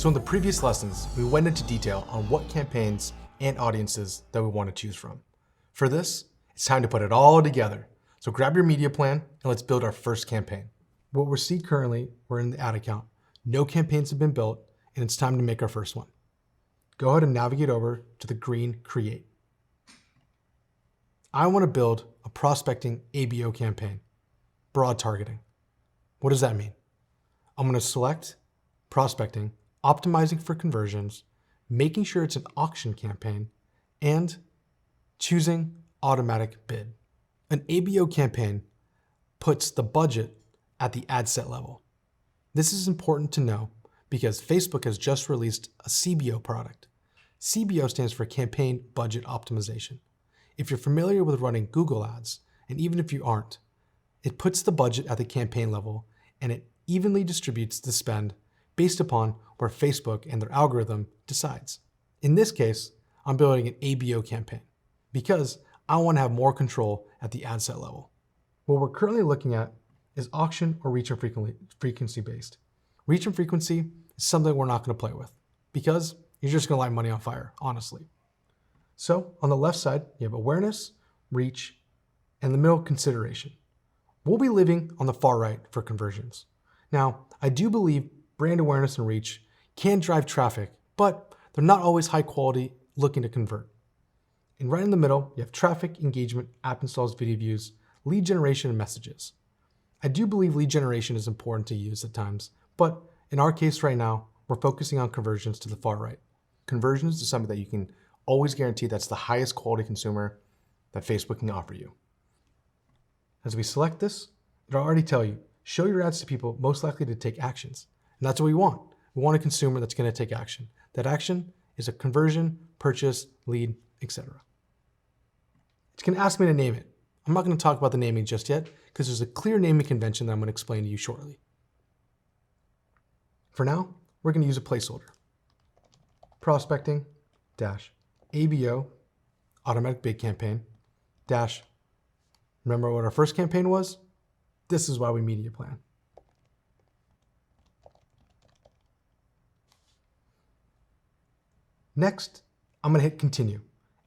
So in the previous lessons, we went into detail on what campaigns and audiences that we want to choose from. For this, it's time to put it all together. So grab your media plan and let's build our first campaign. What we're seeing currently, we're in the ad account. No campaigns have been built, and it's time to make our first one. Go ahead and navigate over to the green Create. I want to build a prospecting ABO campaign, broad targeting. What does that mean? I'm going to select prospecting, optimizing for conversions, making sure it's an auction campaign, and choosing automatic bid. An ABO campaign puts the budget at the ad set level. This is important to know because Facebook has just released a CBO product. CBO stands for Campaign Budget Optimization. If you're familiar with running Google ads, and even if you aren't, it puts the budget at the campaign level and it evenly distributes the spend based upon where Facebook and their algorithm decides. In this case, I'm building an ABO campaign because I want to have more control at the ad set level. What we're currently looking at is auction or reach and frequency based. Reach and frequency is something we're not going to play with because you're just going to light money on fire, honestly. So on the left side, you have awareness, reach, and the middle consideration. We'll be living on the far right for conversions. Now, I do believe brand awareness and reach can drive traffic, but they're not always high quality looking to convert. And right in the middle, you have traffic, engagement, app installs, video views, lead generation, and messages. I do believe lead generation is important to use at times, but in our case right now, we're focusing on conversions to the far right. Conversions is something that you can always guarantee that's the highest quality consumer that Facebook can offer you. As we select this, it'll already tell you, show your ads to people most likely to take actions. And that's what we want. We want a consumer that's going to take action. That action is a conversion, purchase, lead, etc. It's going to ask me to name it. I'm not going to talk about the naming just yet because there's a clear naming convention that I'm going to explain to you shortly. For now, we're going to use a placeholder. Prospecting dash ABO, automatic bid campaign, dash, remember what our first campaign was? This is why we media plan. Next, I'm going to hit continue.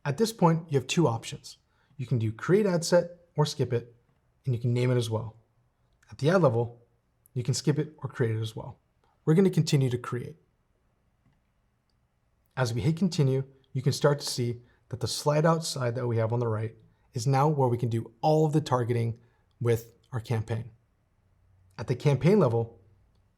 At this point, you have two options. You can do create ad set or skip it, and you can name it as well. At the ad level, you can skip it or create it as well. We're going to continue to create. As we hit continue, you can start to see that the slide outside that we have on the right is now where we can do all of the targeting with our campaign. At the campaign level,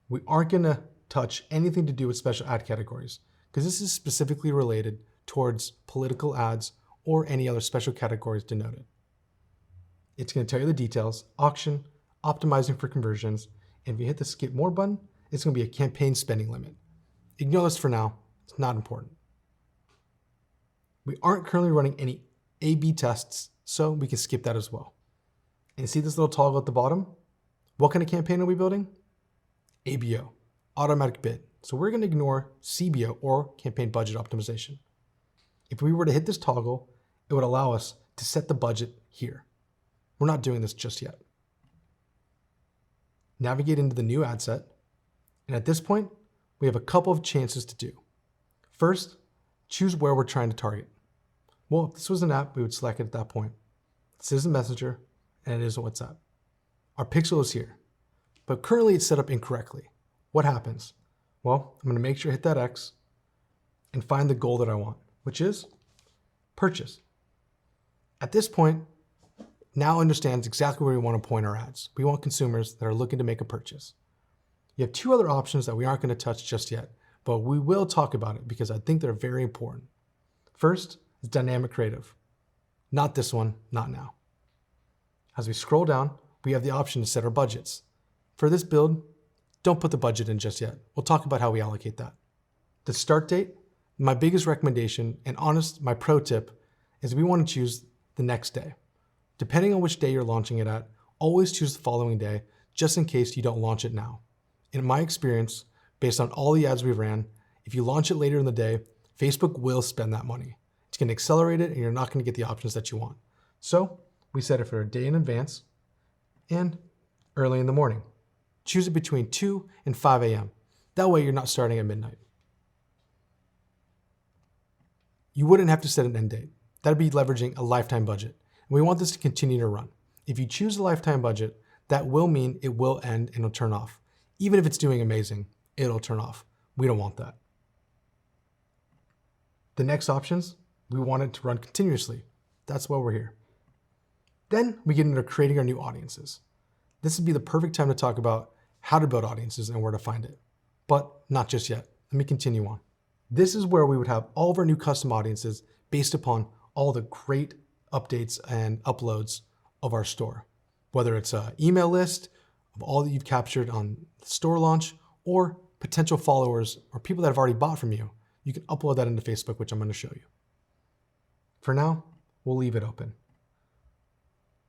we aren't going to touch anything to do with special ad categories because this is specifically related towards political ads or any other special categories denoted. It's going to tell you the details, auction, optimizing for conversions, and if you hit the skip more button, it's going to be a campaign spending limit. Ignore this for now, it's not important. We aren't currently running any A/B tests, so we can skip that as well. And you see this little toggle at the bottom? What kind of campaign are we building? ABO, automatic bid. So we're going to ignore CBO or campaign budget optimization. If we were to hit this toggle, it would allow us to set the budget here. We're not doing this just yet. Navigate into the new ad set. And at this point, we have a couple of chances to do. First, choose where we're trying to target. Well, if this was an app, we would select it at that point. This is a Messenger, and it is a WhatsApp. Our pixel is here, but currently it's set up incorrectly. What happens? Well, I'm going to make sure to hit that X and find the goal that I want, which is purchase. At this point, now understands exactly where we want to point our ads. We want consumers that are looking to make a purchase. You have two other options that we aren't going to touch just yet, but we will talk about it because I think they're very important. First is dynamic creative. Not this one, not now. As we scroll down, we have the option to set our budgets. For this build, don't put the budget in just yet. We'll talk about how we allocate that. The start date, my biggest recommendation, and my pro tip, is we want to choose the next day. Depending on which day you're launching it at, always choose the following day, just in case you don't launch it now. In my experience, based on all the ads we ran, if you launch it later in the day, Facebook will spend that money. It's going to accelerate it and you're not going to get the options that you want. So we set it for a day in advance and early in the morning. Choose it between 2 and 5 a.m. That way you're not starting at midnight. You wouldn't have to set an end date. That'd be leveraging a lifetime budget. And we want this to continue to run. If you choose a lifetime budget, that will mean it will end and it'll turn off. Even if it's doing amazing, it'll turn off. We don't want that. The next options, we want it to run continuously. That's why we're here. Then we get into creating our new audiences. This would be the perfect time to talk about how to build audiences and where to find it. But not just yet. Let me continue on. This is where we would have all of our new custom audiences based upon all the great updates and uploads of our store. Whether it's an email list of all that you've captured on the store launch or potential followers or people that have already bought from you, you can upload that into Facebook, which I'm going to show you. For now, we'll leave it open.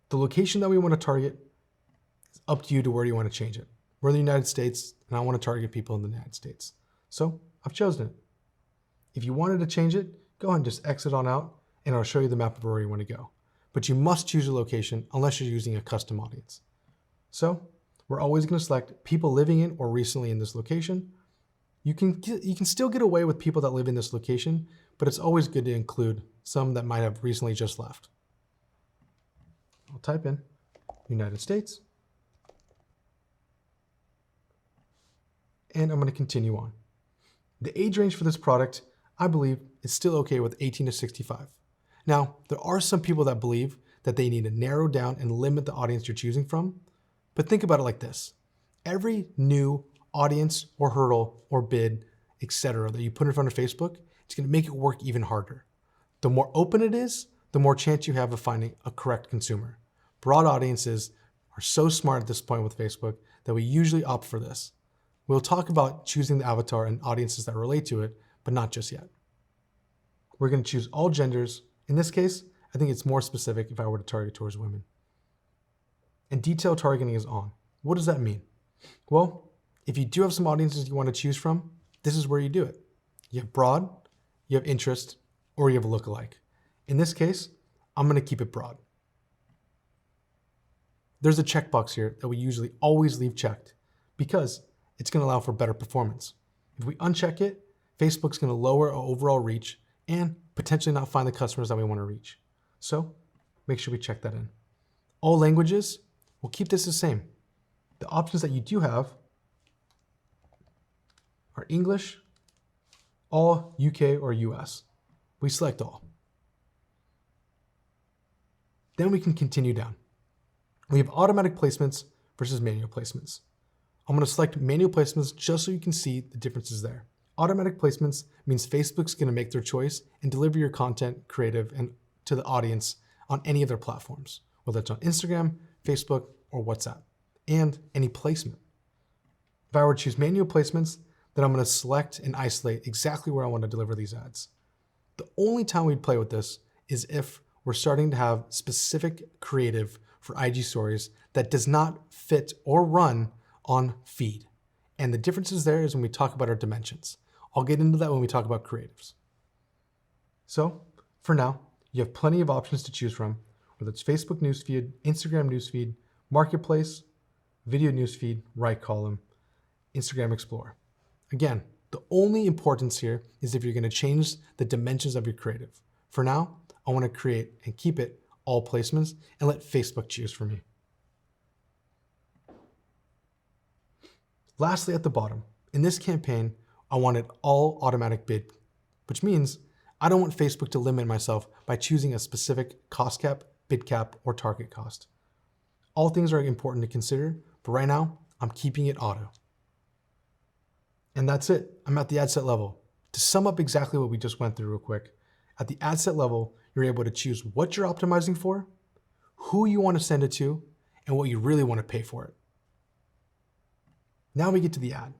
The location that we want to target is up to you to where you want to change it. We're in the United States, and I want to target people in the United States. So I've chosen it. If you wanted to change it, go ahead and just exit on out, and I'll show you the map of where you want to go. But you must choose a location unless you're using a custom audience. So we're always going to select people living in or recently in this location. You can still get away with people that live in this location, but it's always good to include some that might have recently just left. I'll type in United States. And I'm going to continue on. The age range for this product, I believe, is still okay with 18 to 65. Now, there are some people that believe that they need to narrow down and limit the audience you're choosing from, but think about it like this. Every new audience or hurdle or bid, etc., that you put in front of Facebook, it's going to make it work even harder. The more open it is, the more chance you have of finding a correct consumer. Broad audiences are so smart at this point with Facebook that we usually opt for this. We'll talk about choosing the avatar and audiences that relate to it, but not just yet. We're going to choose all genders. In this case, I think it's more specific if I were to target towards women. And detailed targeting is on. What does that mean? Well, if you do have some audiences you want to choose from, this is where you do it. You have broad, you have interest, or you have a lookalike. In this case, I'm going to keep it broad. There's a checkbox here that we usually always leave checked because it's going to allow for better performance. If we uncheck it, Facebook's going to lower our overall reach and potentially not find the customers that we want to reach. So make sure we check that in. All languages, we'll keep this the same. The options that you do have are English, all UK or US. We select all. Then we can continue down. We have automatic placements versus manual placements. I'm going to select manual placements just so you can see the differences there. Automatic placements means Facebook's going to make their choice and deliver your content, creative, and to the audience on any of their platforms, whether it's on Instagram, Facebook, or WhatsApp, and any placement. If I were to choose manual placements, then I'm going to select and isolate exactly where I want to deliver these ads. The only time we'd play with this is if we're starting to have specific creative for IG stories that does not fit or run on feed. And the differences there is when we talk about our dimensions. I'll get into that when we talk about creatives. So for now, you have plenty of options to choose from, whether it's Facebook newsfeed, Instagram newsfeed, Marketplace, video newsfeed, right column, Instagram Explorer. Again, the only importance here is if you're going to change the dimensions of your creative. For now, I want to create and keep it all placements and let Facebook choose for me. Lastly, at the bottom, in this campaign, I wanted all automatic bid, which means I don't want Facebook to limit myself by choosing a specific cost cap, bid cap, or target cost. All things are important to consider, but right now, I'm keeping it auto. And that's it. I'm at the ad set level. To sum up exactly what we just went through real quick, at the ad set level, you're able to choose what you're optimizing for, who you want to send it to, and what you really want to pay for it. Now we get to the ad.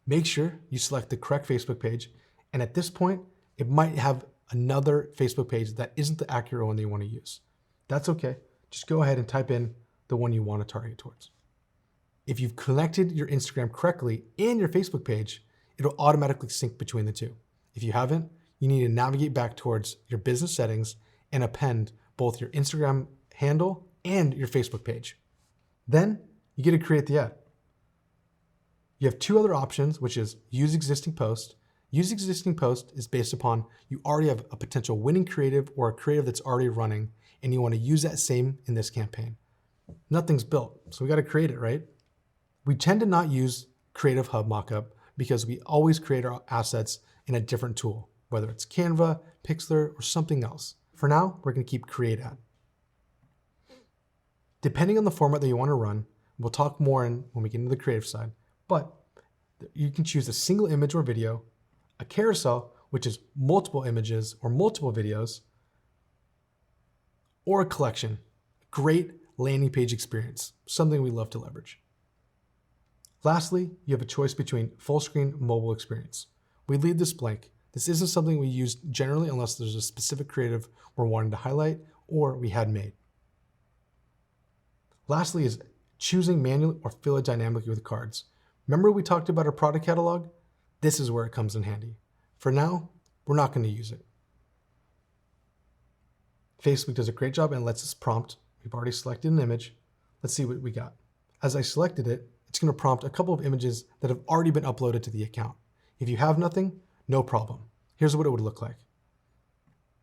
Make sure you select the correct Facebook page, and at this point, it might have another Facebook page that isn't the accurate one that you want to use. That's okay. Just go ahead and type in the one you want to target towards. If you've connected your Instagram correctly and your Facebook page, it'll automatically sync between the two. If you haven't, you need to navigate back towards your business settings and append both your Instagram handle and your Facebook page. Then you get to create the ad. You have two other options, which is use existing post. Use existing post is based upon you already have a potential winning creative or a creative that's already running, and you want to use that same in this campaign. Nothing's built, so we got to create it, right? We tend to not use Creative Hub Mockup because we always create our assets in a different tool, whether it's Canva, Pixlr, or something else. For now, we're going to keep Create Ad. Depending on the format that you want to run, we'll talk more when we get into the creative side, but you can choose a single image or video, a carousel, which is multiple images or multiple videos, or a collection. Great landing page experience, something we love to leverage. Lastly, you have a choice between full screen mobile experience. We leave this blank. This isn't something we use generally unless there's a specific creative we're wanting to highlight or we had made. Lastly is choosing manually or fill it dynamically with cards. Remember we talked about our product catalog? This is where it comes in handy. For now, we're not going to use it. Facebook does a great job and lets us prompt. We've already selected an image. Let's see what we got. As I selected it, it's going to prompt a couple of images that have already been uploaded to the account. If you have nothing, no problem. Here's what it would look like.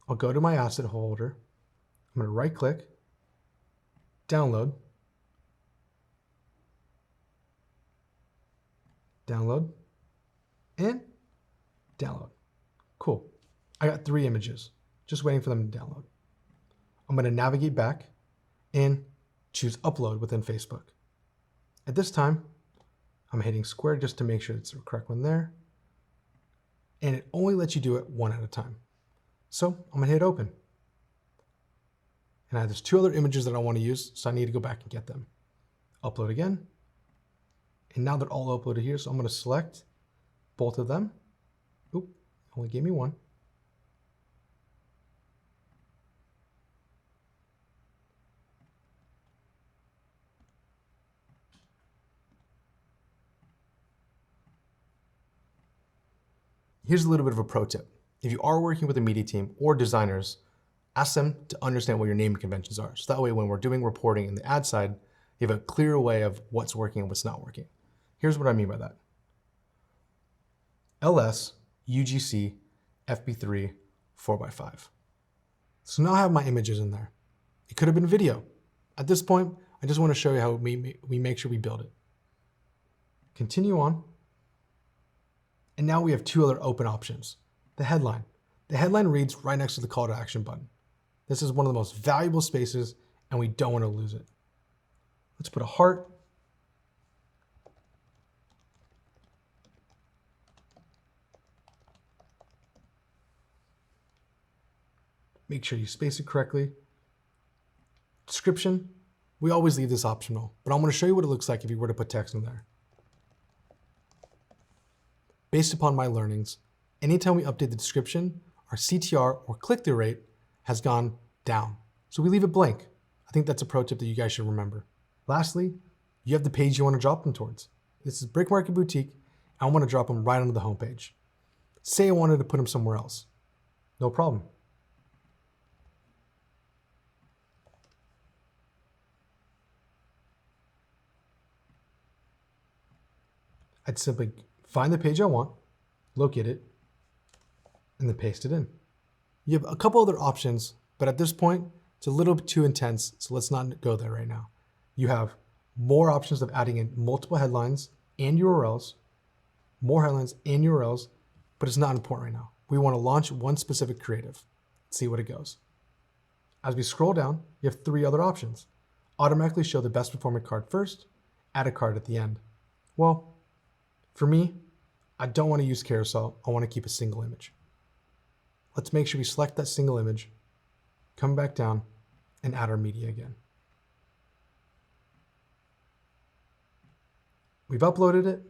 I'll go to my asset holder. I'm going to right click, download, and download. Cool. I got 3 images, just waiting for them to download. I'm going to navigate back and choose upload within Facebook. At this time, I'm hitting square just to make sure it's the correct one there. And it only lets you do it one at a time. So I'm going to hit open. And there's 2 other images that I want to use, so I need to go back and get them. Upload again. And now they're all uploaded here, so I'm going to select both of them. Oop, only gave me one. Here's a little bit of a pro tip. If you are working with a media team or designers, ask them to understand what your naming conventions are. So that way when we're doing reporting in the ad side, you have a clear way of what's working and what's not working. Here's what I mean by that. LS, UGC, FB3, 4x5. So now I have my images in there. It could have been video. At this point, I just want to show you how we make sure we build it. Continue on. And now we have 2 other open options. The headline. The headline reads right next to the call to action button. This is one of the most valuable spaces and we don't want to lose it. Let's put a heart. Make sure you space it correctly. Description. We always leave this optional, but I'm going to show you what it looks like if you were to put text in there. Based upon my learnings, anytime we update the description, our CTR or click-through rate has gone down. So we leave it blank. I think that's a pro tip that you guys should remember. Lastly, you have the page you want to drop them towards. This is Brick Market Boutique. I want to drop them right onto the homepage. Say I wanted to put them somewhere else. No problem. I'd simply find the page I want, locate it, and then paste it in. You have a couple other options, but at this point, it's a little bit too intense, so let's not go there right now. You have more options of adding in multiple headlines and URLs, more headlines and URLs, but it's not important right now. We want to launch one specific creative, see what it goes. As we scroll down, you have 3 other options. Automatically show the best performing card first, add a card at the end. Well, for me, I don't want to use carousel. I want to keep a single image. Let's make sure we select that single image, come back down, and add our media again. We've uploaded it.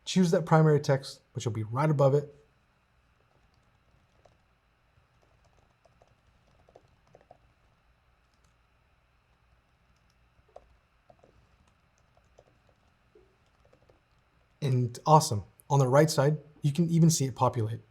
Choose that primary text, which will be right above it. And awesome. On the right side, you can even see it populate.